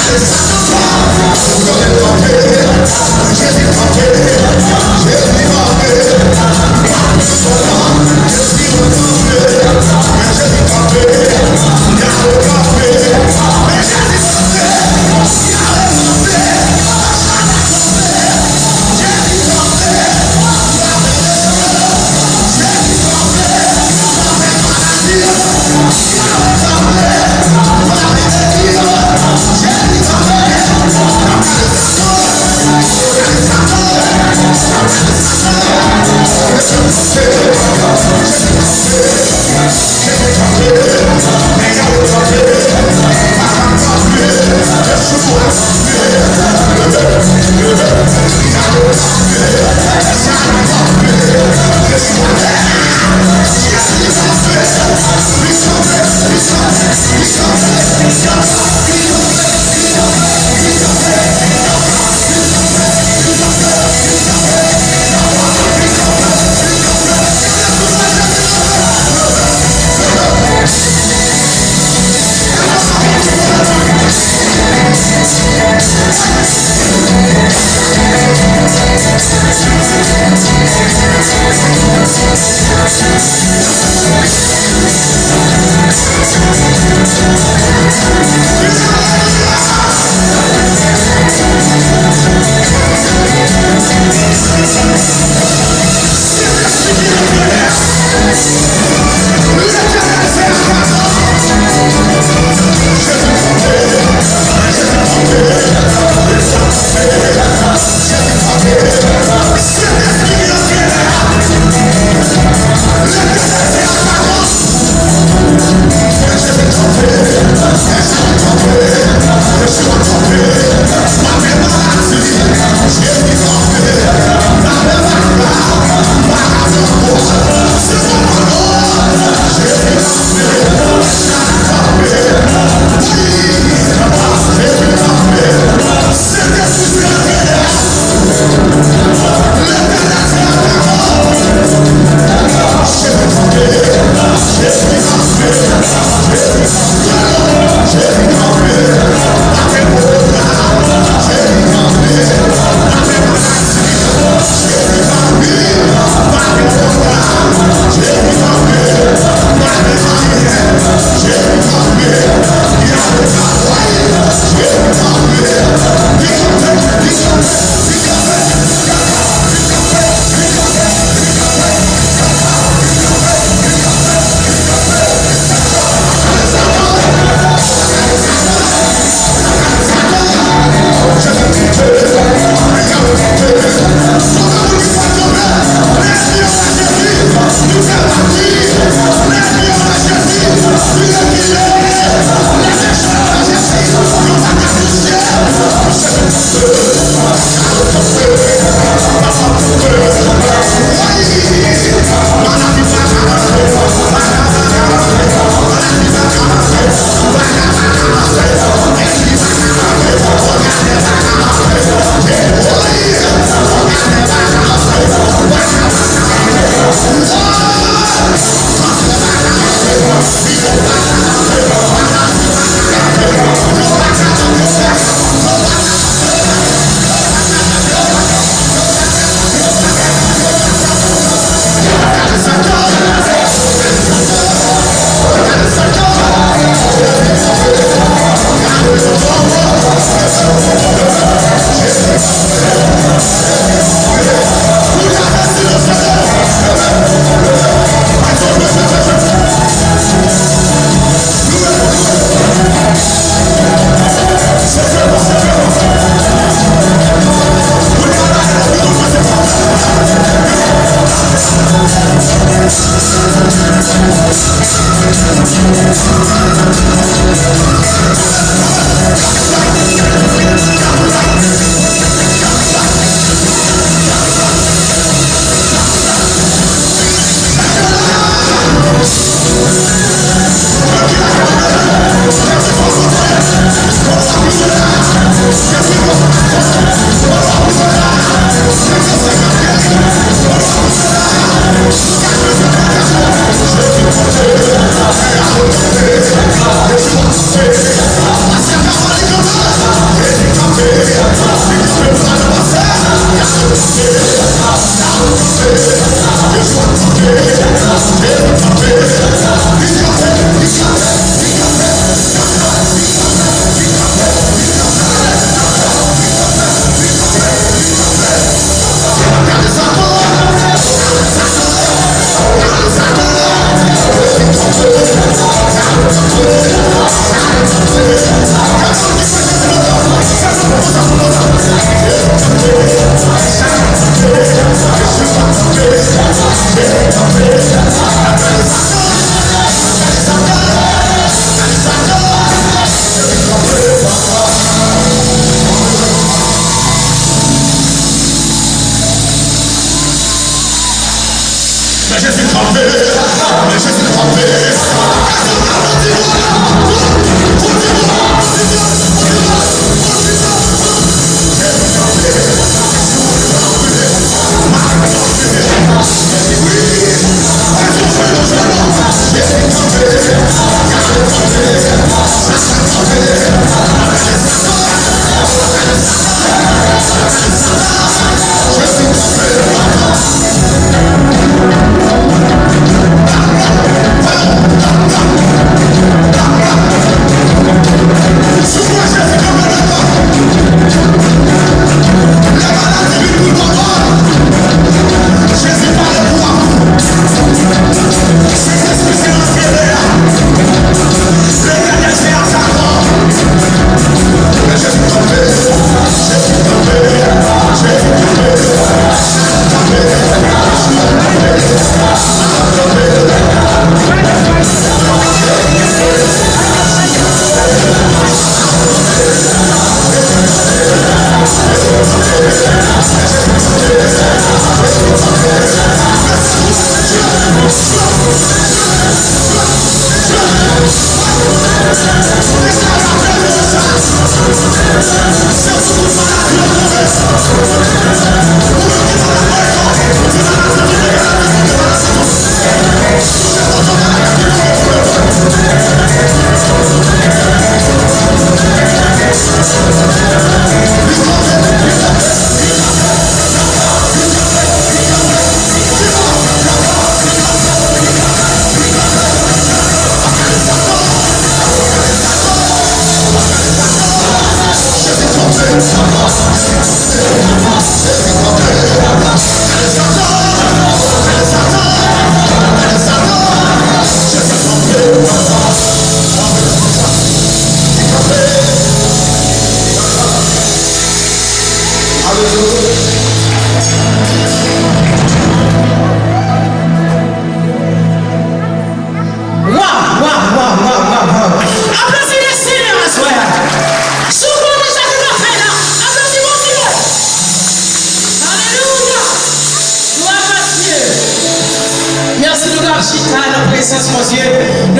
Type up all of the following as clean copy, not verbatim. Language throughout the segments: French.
Yes.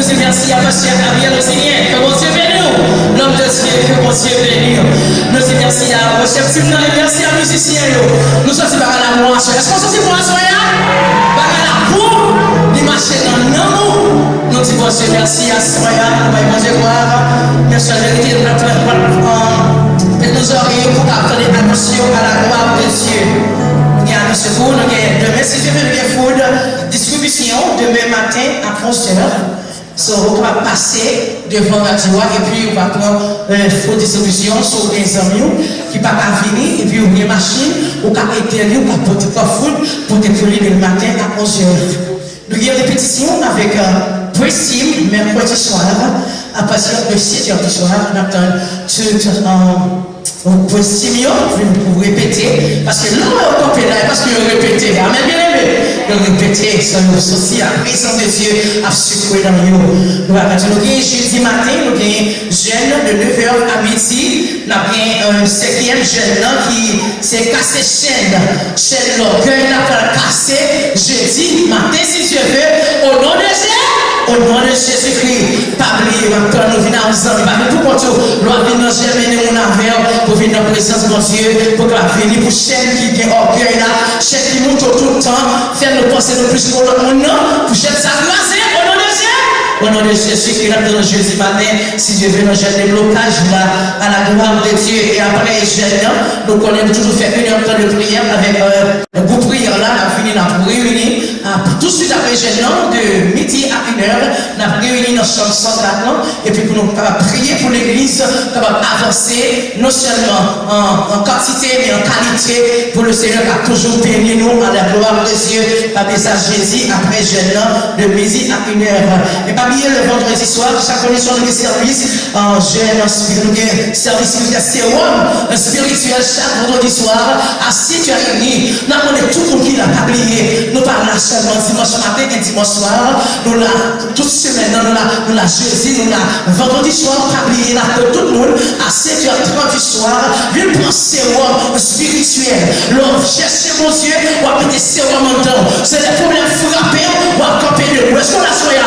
Nous disons merci à Pasteur Gabriel Ossinien, que bon Dieu bénisse nous. L'homme de Dieu, que bon Dieu bénisse nous. Nous disons merci à vos chefs, merci à musiciens. Nous sommes par la moisson. Est-ce qu'on sortit pour la soirée? Par la boue, les machines dans nous. Nous disons bon Dieu, merci à ce soirée. Nous allons manger voir. Merci à la vérité de notre nous aurions pour appeler attention à la gloire de Dieu. Nous avons ce cours, nous avons demain, si Dieu veut bien food, distribution, demain matin à 11h. On va passer devant la joie et puis on va prendre food distribution sur les amis qui ne peuvent pas venir et puis ouvrir la machine, ou qu'à éteindre, ou qu'à porter pas food pour détruire le matin à 11h. Nous avons une répétition avec Prestige, mercredi soir, à partir de 7h du soir, on attend Prestige, vous répéter, parce que là, on peut là, parce que vous répétez, amen, bien aimé, vous répétez, ça nous aussi, la présence de Dieu a secoué dans nous. Nous avons jeudi matin, nous avons jeune de 9h à midi, nous avons un 5e jeune qui s'est cassé chaîne l'orgueil, nous avons cassé jeudi matin, si Dieu veut, au nom de Jésus. Au nom de Jésus-Christ, pas oublier, nous venons ensemble, tout pour tout, nous venons germer mon affaire pour venir dans la présence de Dieu, pour que la venir pour chaîne qui est orgueil là, chaîne qui monte tout le temps, faire nous penser le plus pour le monde, pour chaîne s'agrasser, au nom de Dieu. Au nom de Jésus qui rentre dans jeudi matin, si Dieu veut nous jeter des blocages là, à la gloire de Dieu, et après jeûne, nous connaissons toujours faire une heure de prière avec un groupe prière là, on a fini pour réunir, tout de suite après jeûne, de midi à 1h, on a réuni nos chansons là, et puis pour nous prier pour l'église, capable avancer, non seulement en quantité, mais en qualité, pour le Seigneur qui a toujours béni nous à la gloire de Dieu, par ça Jésus après jeûne, de midi à 1h. Et le vendredi soir, chaque année sur le service, j'ai un service spirituel chaque vendredi soir à 7h30. Nous avons tout le monde qui l'a oublié. Nous parlons seulement dimanche matin et dimanche soir. Nous l'avons toute semaine, nous l'avons jeudi, nous l'avons vendredi soir, oublié tout le monde à 7h30 du soir. Viens prendre sérum spirituel. L'homme cherche mon Dieu, ou à péter sérum en temps. C'est des problèmes frappés, ou à camper de l'eau. Est-ce qu'on a soya?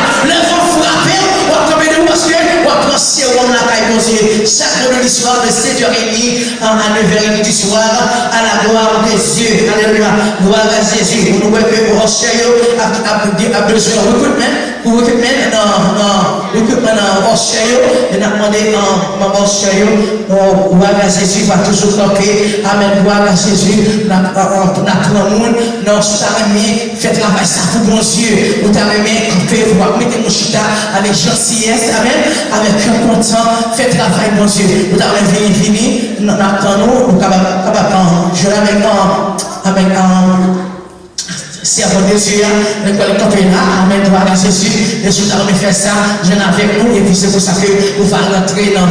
Frapper, ou à camper de parce que ou à prendre sérum la caille mon Dieu. Chaque vendredi soir de 7h30 à 9h30 du soir, à la gloire de Dieu. Alléluia. Gloire à Jésus. Vous nous voyez que vous a besoin de recrutement. Pour recrutement dans Rocheyo, et nous avons demandé dans Rocheyo, gloire à Jésus va toujours camper. Amen. Gloire à Jésus. Nous avons le monde, nous avons fait travail ça pour mon Dieu. Nous avons camper, vous mettez mon chita avec gentillesse, amen, avec un content, fait travail, mon Dieu. Nous avons fini, nous attendons, nous avons je avec servant de Dieu, le camper là, amen, gloire à Jésus. Et si nous avons fait ça, je avec nous, et puis c'est pour ça que nous allons rentrer dans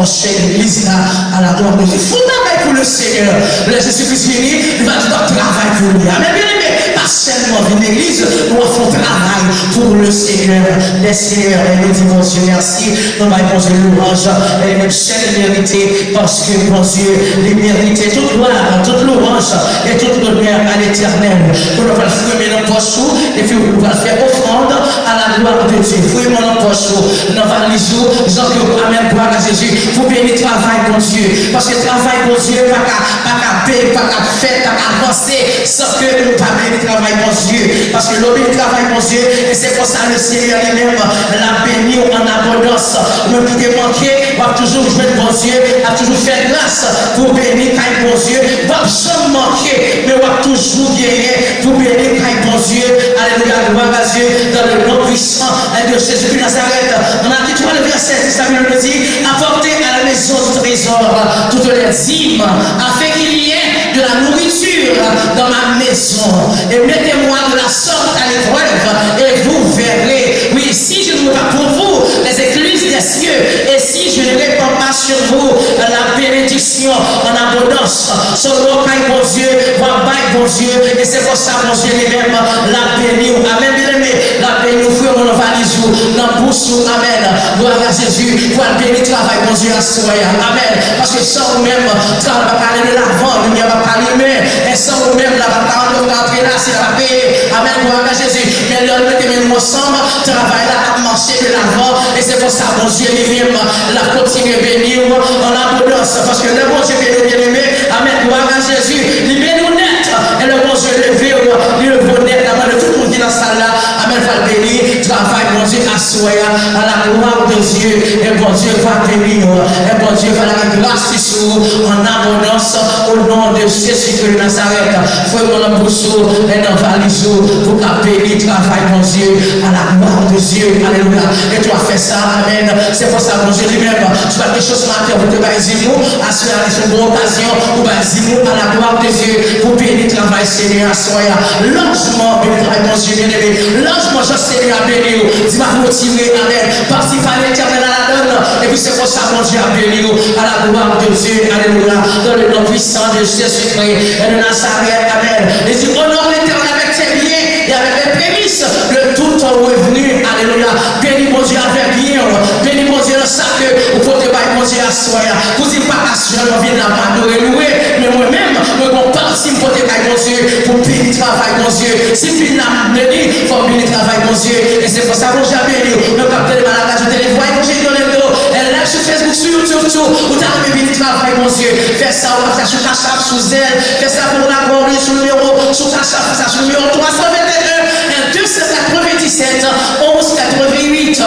l'église là, à la gloire de Dieu. Il faut travailler pour le Seigneur. Le Jésus-Christ venu, il va tout travail pour lui. Amen, bien aimé. Pas seulement une église, nous avons travail pour le Seigneur. Les Seigneurs, et nous disons, Dieu, merci. Nous allons Dieu louange, et nous chaîne mérité, parce que, mon Dieu, les mérités, toute gloire, toute louange, et toute honneur à l'éternel. Nous allons fumer nos poches, et puis nous allons faire offrande à la gloire de Dieu. Fouillez nos poches, nous allons les jours, disons que vous amène gloire à Jésus, pour bénir le travail, mon Dieu. Parce que le travail, mon Dieu, pas qu'à payer, pas qu'à faire, pas qu'à avancer, sans que nous ne pas bénir travail, mon Dieu. Parce que l'homme travail, mon Dieu, et c'est pour ça le Seigneur lui-même l'a béni en abondance. Nous qui est manqué, va toujours jouer mon Dieu, a toujours fait grâce pour bénir mon Dieu. Va jamais manquer, mais va toujours gagner pour bénir mon Dieu. Alléluia, gloire à Dieu, dans le nom puissant de Jésus-Christ Nazareth. On a dit le verset 10, la Bible nous dit, apportez à la maison du trésor toutes les dîmes, afin qu'il y ait de la nourriture dans ma maison. Et mettez-moi de la sorte à l'épreuve et vous verrez. Oui, si je ne veux pas pour vous les écluses des cieux et si je ne répands pas sur vous la bénédiction en abondance, selon mon Dieu va bailler bon Dieu, et c'est pour ça, mon Dieu, lui-même, la béni, amen, bien aimé, la béni, frère, mon valise, dans bouche, amen, gloire à Jésus, pour le béni, travail, mon Dieu, à soi, amen, parce que sans nous-mêmes, travail va parler de l'avant, lumière va parler, et sans nous-mêmes, la bataille, on va entrer là, c'est la paix, amen, gloire à Jésus, mais là, nous mettons ensemble, travail là, à marcher de l'avant, et c'est pour ça, mon Dieu, lui-même, la continue bénir en abondance, parce que le bon Dieu, bien aimé, amen, gloire à Jésus, il bénit nous net, et le bon Dieu levé, il le bon net, avant de tout le monde qui est dans cette salle là, amen, va le bénir, travail, mon Dieu, assoya, à la gloire de Dieu, et bon Dieu va bénir, et bon Dieu va la grâce sur en abondance, au nom de Jésus-Christ de Nazareth, frère, mon bousseau, et dans Valisou, pour qu'à bénir, travail, mon Dieu, à la gloire de Dieu, alléluia, et tu as fait ça, amen, c'est pour ça, mon Dieu, lui-même, tu as quelque chose matin, pour te baiser, assurer une bonne occasion, pour baiser, à la gloire de Dieu, pour bénir, travail, Seigneur, assoya, largement, bénir, travail, mon Dieu, bien aimé, largement, je Seigneur, bénir, dis-moi, motiver, amen, participer à l'éternel à la donne, et puis c'est pour ça, mon Dieu, bénir, à la gloire de Dieu, alléluia, dans le nom puissant de Jésus-Christ, et de Nazareth, amen, et tu honores l'éternel avec tes biens, et avec les prémices de tout ton revenu, alléluia, bénis, mon Dieu, avec bien, bénis, mon Dieu, dans ça que, vous pouvez pas, mon Dieu, assoya, vous dites pas, je viens de la part de louer, mais moi-même, je vais partir, pour te mon Dieu, pour bénir travail, mon Dieu, si tu n'as béni, il faut bénir travail, mon Dieu, et c'est pour ça que j'ai béni, le capteur de malade, je te les vois, j'ai donné le dos, elle lâche sur Facebook, sur YouTube, tout, vous t'avez béni travail, mon Dieu, fais ça, on va faire sur Cachap, sous elle, fais ça pour la gloire, sur le numéro, sur Cachap, fais ça sur le numéro 321, 297, 1188,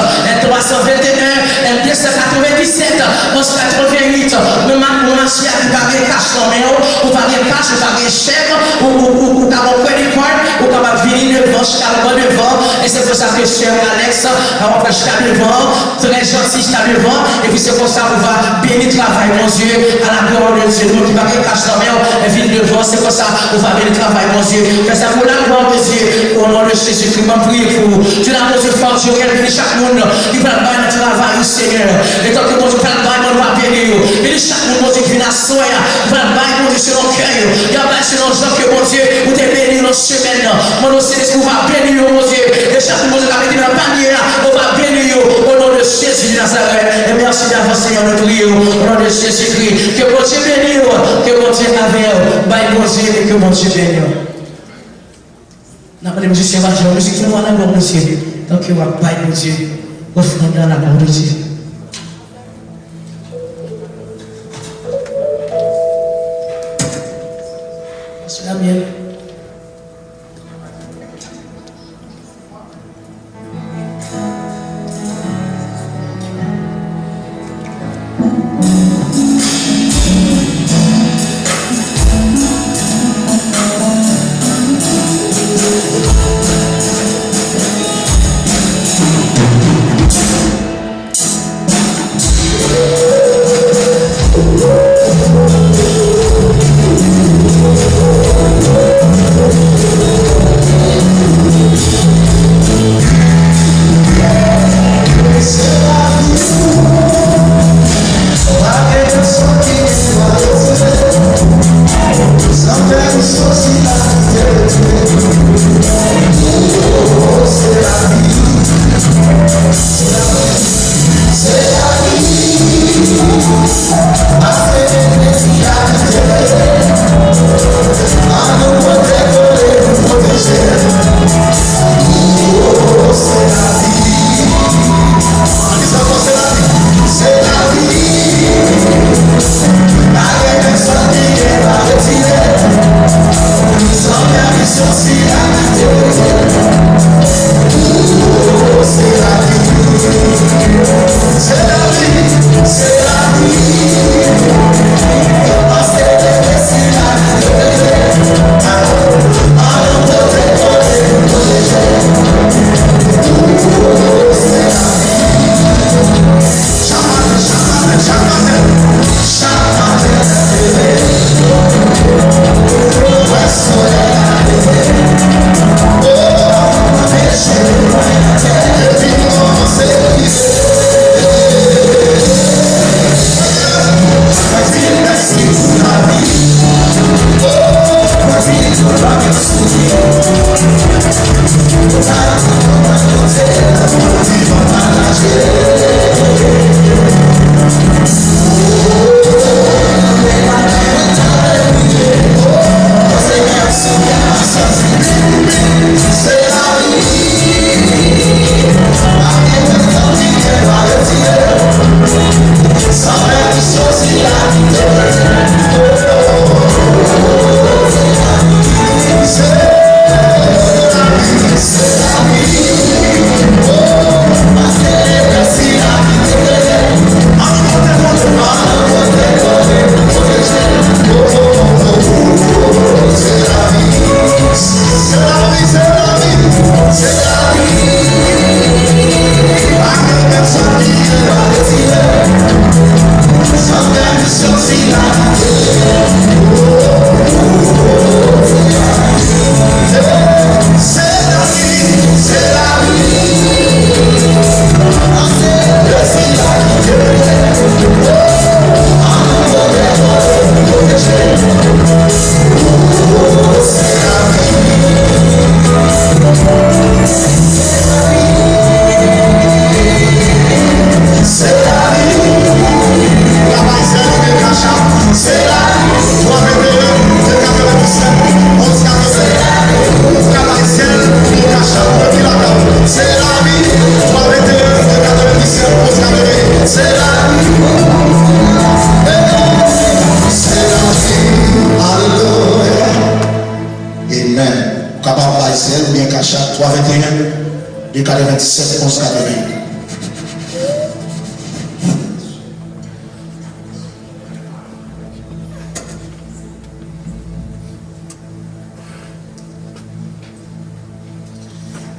321, 297, 1188, le marché à préparer cash dans mes hauts, ou pas bien cash, ou pas bien chèque, ou pas mon credit card, ou pas venir devant, jusqu'à devant, et c'est pour ça que cher Alex, on va jusqu'à devant, très gentil jusqu'à devant, et puis c'est pour ça qu'on va bénir travail, mon Dieu, à la gloire de Dieu, donc il va bien cash dans mes hauts, et venir devant, c'est pour ça qu'on va bénir travail, mon Dieu, fais ça pour la gloire de Dieu, au nom de Jésus-Christ, je prie pour vous, tu l'as, mon Dieu, fort, tu regardes chaque monde, il va le travail, Seigneur, et tant que mon Dieu, on va bénir, et chaque monde, mon Dieu, qui vient à soi, il va le bail, mon Dieu, selon cœur, il va bail selon Jean, que mon Dieu, vous t'es béni dans ce semaine, mon Dieu, c'est ce qu'on va bénir, mon Dieu, et chaque monde, qui va venir dans la panier, on va bénir, au nom de Jésus de Nazareth, et merci d'avoir, Seigneur, notre prière, au nom de Jésus-Christ, que mon Dieu bénisse, que mon Dieu avec, bail, mon Dieu, et que mon Dieu bénisse. N'a pas de musicien, la musique, tout le monde a la monsieur, donc il va bail, mon Dieu, offrande dans la mort de Dieu. C'est la mienne. C'est la vie. déclaré 27, 11, 80.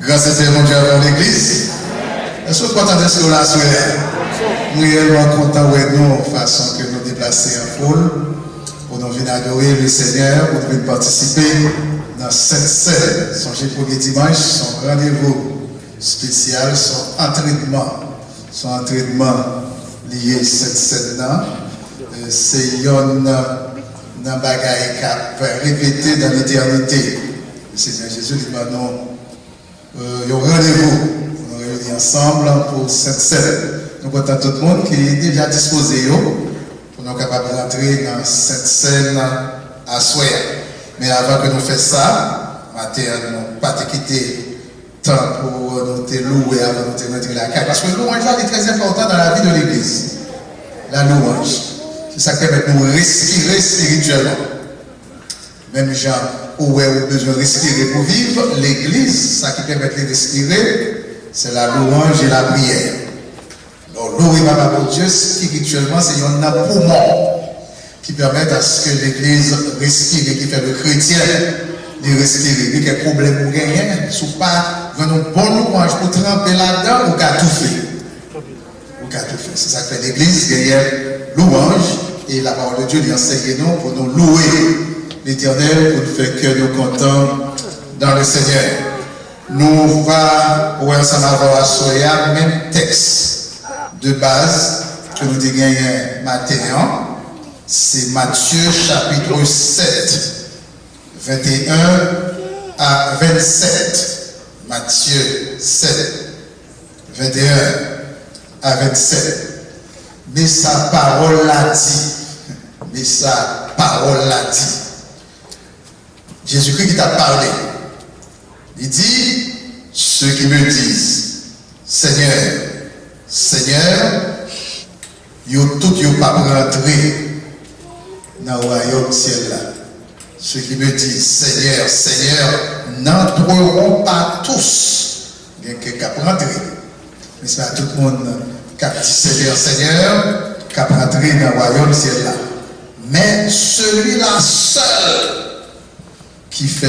Grâce à mon Dieu avant l'église. Est-ce que vous entendez ce que vous avez Nous sommes réellement contents de nous, façon que nous déplacer en foule, pour nous venir adorer le Seigneur, pour nous venir participer dans cette scène. Songez pour le dimanche, son rendez-vous spécial, son entraînement lié à cette scène-là. C'est un bagaille qui a répété dans l'éternité. Le Seigneur Jésus dit maintenant, il y a un rendez-vous pour nous réunir ensemble pour cette scène. Nous comptons tout le monde qui est déjà disposé pour nous capables de rentrer dans cette scène à soi. Mais avant que nous fassions ça, matin, nous n'avons pas quitté temps pour nous louer avant de rentrer la carte. Parce que le louange est très important dans la vie de l'Église. La louange. C'est ça qui permet de nous respirer spirituellement. Même gens où on a besoin de respirer pour vivre, l'Église, ça qui permet de respirer, c'est la louange et la prière. Donc, louer Papa pour Dieu, spirituellement, c'est un poumon qui permet à ce que l'Église respire et qui fait le chrétien de respirer. Il y a des problèmes pour gagner, si vous pas un bon louange pour tremper là-dedans, ou qu'à tout faire. C'est ça que fait l'Église, derrière louange, et la parole de Dieu lui enseigne nous pour nous louer l'Éternel, pour nous faire que nous comptons dans le Seigneur. Nous allons ensemble avoir à même texte de base que nous avons gagné matin. C'est Matthieu chapitre 7, 21 à 27. Matthieu 7, 21 à 27. Mais sa parole l'a dit. Jésus-Christ qui t'a parlé. Il dit, ceux qui me disent, Seigneur, Seigneur, yo tout yo pas rentrer dans le royaume ciel là. Ceux qui me disent Seigneur, Seigneur, n'entreront pas tous. Il y a quelqu'un qui rentrer. Mais c'est pas tout le monde qui dit Seigneur, Seigneur, qui rentrer dans le royaume ciel là. Mais celui-là seul qui fait